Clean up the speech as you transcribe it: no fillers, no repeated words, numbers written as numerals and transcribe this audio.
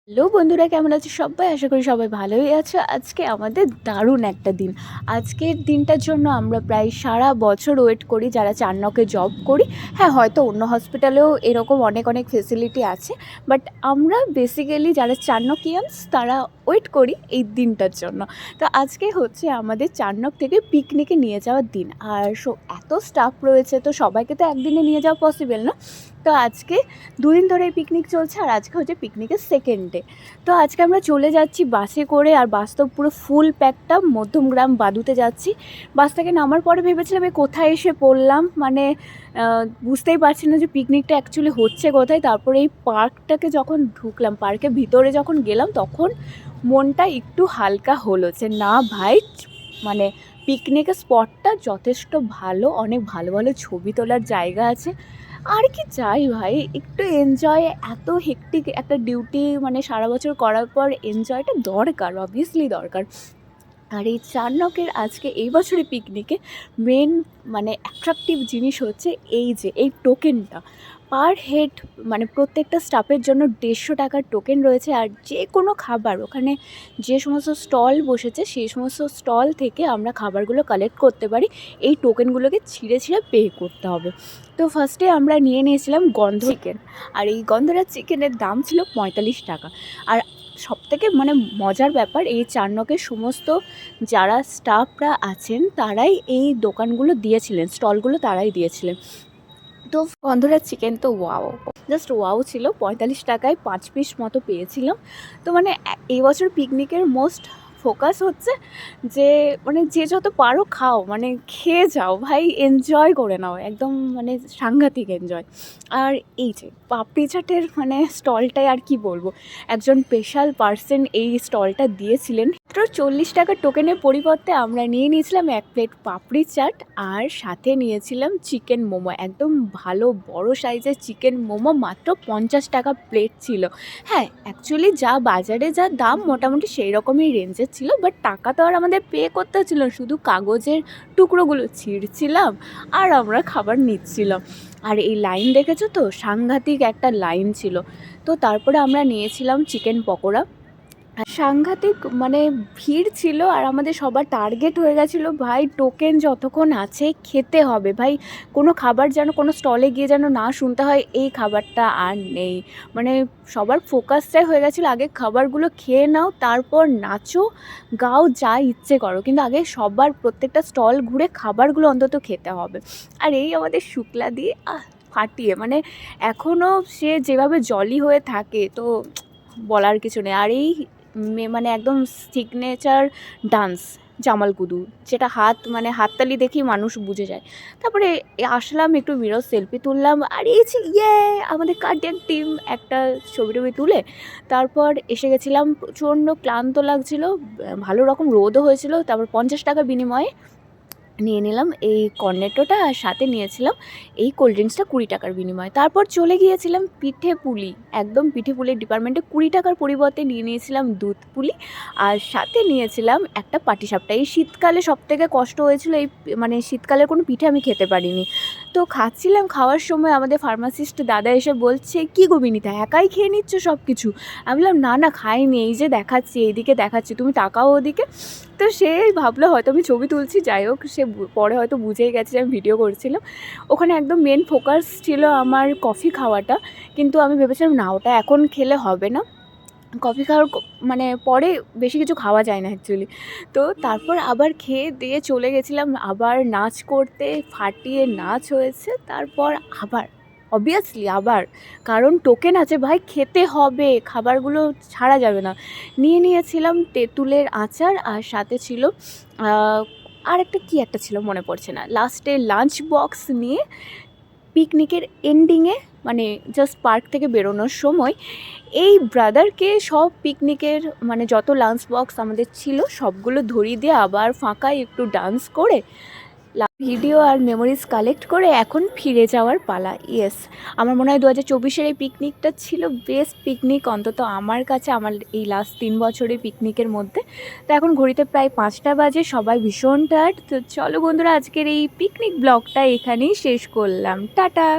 Hello বন্ধুরা, কেমন আছো সবাই? আশা করি সবাই ভালোই আছো। আজকে আমাদের দারুণ একটা দিন। আজকের দিনটার জন্য আমরা প্রায় সারা বছর ওয়েট করি যারা চারনকে জব করি। হ্যাঁ, হয়তো অন্য হসপিটালেও এরকম অনেক অনেক ফেসিলিটি আছে, বাট আমরা বেসিক্যালি যারা চারনকিয়ানস তারা ওয়েট করি এই দিনটার জন্য। তো আজকে হচ্ছে আমাদের চারনক থেকে পিকনিকে নিয়ে যাওয়ার দিন। আর এত স্টাফ রয়েছে, তো সবাইকে তো একদিনে নিয়ে যাওয়া পসিবল না। তো আজকে দুদিন ধরে পিকনিক চলছে, আর আজকে হচ্ছে পিকনিকের সেকেন্ড ডে। তো আজকে আমরা চলে যাচ্ছি বাসে করে, আর বাস তো পুরো ফুল প্যাকটা। মধ্যমগ্রাম বাদুতে যাচ্ছি। বাস থেকে নামার পরে ভেবেছিলাম কোথায় এসে পড়লাম, মানে বুঝতেই পারছি না যে পিকনিকটা অ্যাকচুয়ালি হচ্ছে কোথায়। তারপরে এই পার্কটাকে যখন ঢুকলাম, পার্কের ভিতরে যখন গেলাম, তখন মনটা একটু হালকা হলো যে না ভাই, মানে পিকনিকের স্পটটা যথেষ্ট ভালো, অনেক ভালো ভালো ছবি তোলার জায়গা আছে। আর কি চাই ভাই, একটু এনজয়। এত হেক্টিক একটা ডিউটি মানে সারা বছর করার পর এনজয়টা দরকার, অবভিয়াসলি দরকার। আর এই চারনকের আজকে এই বছরের পিকনিকে মেন মানে অ্যাট্রাকটিভ জিনিস হচ্ছে এই টোকেনটা পার হেড, মানে প্রত্যেকটা স্টাফের জন্য 150 টাকার টোকেন রয়েছে। আর যে কোনো খাবার ওখানে যে সমস্ত স্টল বসেছে সেই সমস্ত স্টল থেকে আমরা খাবারগুলো কালেক্ট করতে পারি। এই টোকেনগুলোকে ছিঁড়ে ছিঁড়ে পে করতে হবে। তো ফার্স্টে আমরা নিয়ে নিয়েছিলাম গন্ধ চিকেন, আর এই গন্ধরাজ চিকেনের দাম ছিল 45 টাকা। আর সবথেকে মানে মজার ব্যাপার, এই চারনকের সমস্ত যারা স্টাফরা আছেন তারাই এই দোকানগুলো দিয়েছিলেন, স্টলগুলো তারাই দিয়েছিলেন। তো গন্ধরাজ চিকেন তো ওয়াও, জাস্ট ওয়াও ছিল। 45 টাকায় 5 পিস মতো পেয়েছিলাম। তো মানে এই বছর পিকনিকের মোস্ট ফোকাস হচ্ছে যে মানে যে যত পারো খাও, মানে খেয়ে যাও ভাই, এনজয় করে নাও একদম, মানে সাংঘাতিক এনজয়। আর এই যে পাপড়ি চাটের মানে স্টলটায় আর কি বলবো, একজন স্পেশাল পার্সন এই স্টলটা দিয়েছিলেন। মাত্র 40 টাকার টোকেনের পরিবর্তে আমরা নিয়ে নিয়েছিলাম 1 প্লেট পাপড়ি চাট, আর সাথে নিয়েছিলাম চিকেন মোমো। একদম ভালো বড় সাইজের চিকেন মোমো, মাত্র 50 টাকা প্লেট ছিল। হ্যাঁ, অ্যাকচুয়ালি যা বাজারে যা দাম মোটামুটি সেই রকমই রেঞ্জের ছিল, বাট টাকা তো আর আমাদের পে করতে হচ্ছিল না, শুধু কাগজের টুকরোগুলো ছিঁড়ছিলাম আর আমরা খাবার নিচ্ছিলাম। আর এই লাইন দেখেছো তো, সাংঘাতিক একটা লাইন ছিল। তো তারপরে আমরা নিয়েছিলাম চিকেন পকোড়া। সাংঘাতিক মানে ভিড় ছিল, আর আমাদের সবার টার্গেট হয়ে গেছিলো ভাই টোকেন যতক্ষণ আছে খেতে হবে ভাই। কোনো খাবার যেন কোনো স্টলে গিয়ে যেন না শুনতে হয় এই খাবারটা আর নেই। মানে সবার ফোকাসটাই হয়ে গেছিলো আগে খাবারগুলো খেয়ে নাও, তারপর নাচো গাও যা ইচ্ছে করো, কিন্তু আগে সবার প্রত্যেকটা স্টল ঘুরে খাবারগুলো অন্তত খেতে হবে। আর এই আমাদের শুক্লা দিয়ে ফাটিয়ে, মানে এখনও সে যেভাবে জলি হয়ে থাকে, তো বলার কিছু নেই। আর এই মানে একদম সিগনেচার ডান্স জামালকুদু, যেটা মানে হাততালি দেখেই মানুষ বুঝে যায়। তারপরে আসলাম, একটু মিরর সেলফি তুললাম, আর এই যে আমাদের কার্ডিয়াক টিম একটা ছবি টবি তুলে তারপর এসে গেছিলাম। প্রচণ্ড ক্লান্ত লাগছিল, ভালো রকম রোদও হয়েছিল। তারপর 50 টাকা বিনিময়ে নিয়ে নিলাম এই কর্নেটোটা, আর সাথে নিয়েছিলাম এই কোল্ড ড্রিঙ্কসটা 20 টাকার বিনিময়ে। তারপর চলে গিয়েছিলাম পিঠে পুলি, একদম পিঠে পুলির ডিপার্টমেন্টে 20 টাকার পরিবর্তে নিয়ে নিয়েছিলাম দুধ পুলি, আর সাথে নিয়েছিলাম একটা পাটিসাপটা। এই শীতকালে সবথেকে কষ্ট হয়েছিল, এই মানে শীতকালের কোনো পিঠে আমি খেতে পারিনি। তো খাচ্ছিলাম, খাওয়ার সময় আমাদের ফার্মাসিস্ট দাদা এসে বলছে, কী গো বিনিতা, একাই খেয়ে নিচ্ছ সব কিছু? আমি বললাম না না, খাইনি, এই যে দেখাচ্ছি, এইদিকে দেখাচ্ছি, তুমি তাকাও ওদিকে। তো সে ভাবলো হয়তো আমি ছবি তুলছি, যাই হোক সে পরে হয়তো বুঝেই গেছে যে আমি ভিডিও করছিলাম। ওখানে একদম মেন ফোকাস ছিল আমার কফি খাওয়াটা, কিন্তু আমি ভেবেছিলাম না, ওটা এখন খেলে হবে না, কফি খাওয়ার মানে পরে বেশি কিছু খাওয়া যায় না অ্যাকচুয়ালি। তো তারপর আবার খেয়ে দিয়ে চলে গেছিলাম আবার নাচ করতে, ফাটিয়ে নাচ হয়েছে। তারপর আবার অবভিয়াসলি আবার, কারণ টোকেন আছে ভাই, খেতে হবে, খাবারগুলো ছাড়া যাবে না। নিয়েছিলাম তেঁতুলের আচার, আর সাথে ছিল আর একটা কী একটা ছিল মনে পড়ছে না। লাস্টে লাঞ্চ বক্স নিয়ে পিকনিকের এন্ডিংয়ে, মানে জাস্ট পার্ক থেকে বেরোনোর সময়, এই ব্রাদারকে সব পিকনিকের মানে যত লাঞ্চ বক্স আমাদের ছিল সবগুলো ধরিয়ে দিয়ে আবার ফাঁকায় একটু ডান্স করে ভিডিও আর মেমোরিজ কালেক্ট করে এখন ফিরে যাওয়ার পালা। ইয়েস, আমার মনে হয় 2024-এর এই পিকনিকটা ছিল বেস্ট পিকনিক, অন্তত আমার কাছে, আমার এই লাস্ট 3 বছরের পিকনিকের মধ্যে। তো এখন ঘড়িতে প্রায় 5টা বাজে, সবাই ভীষণ টায়ার্ড। তো চলো বন্ধুরা, আজকের এই পিকনিক ব্লগটা এখানেই শেষ করলাম, টাটা।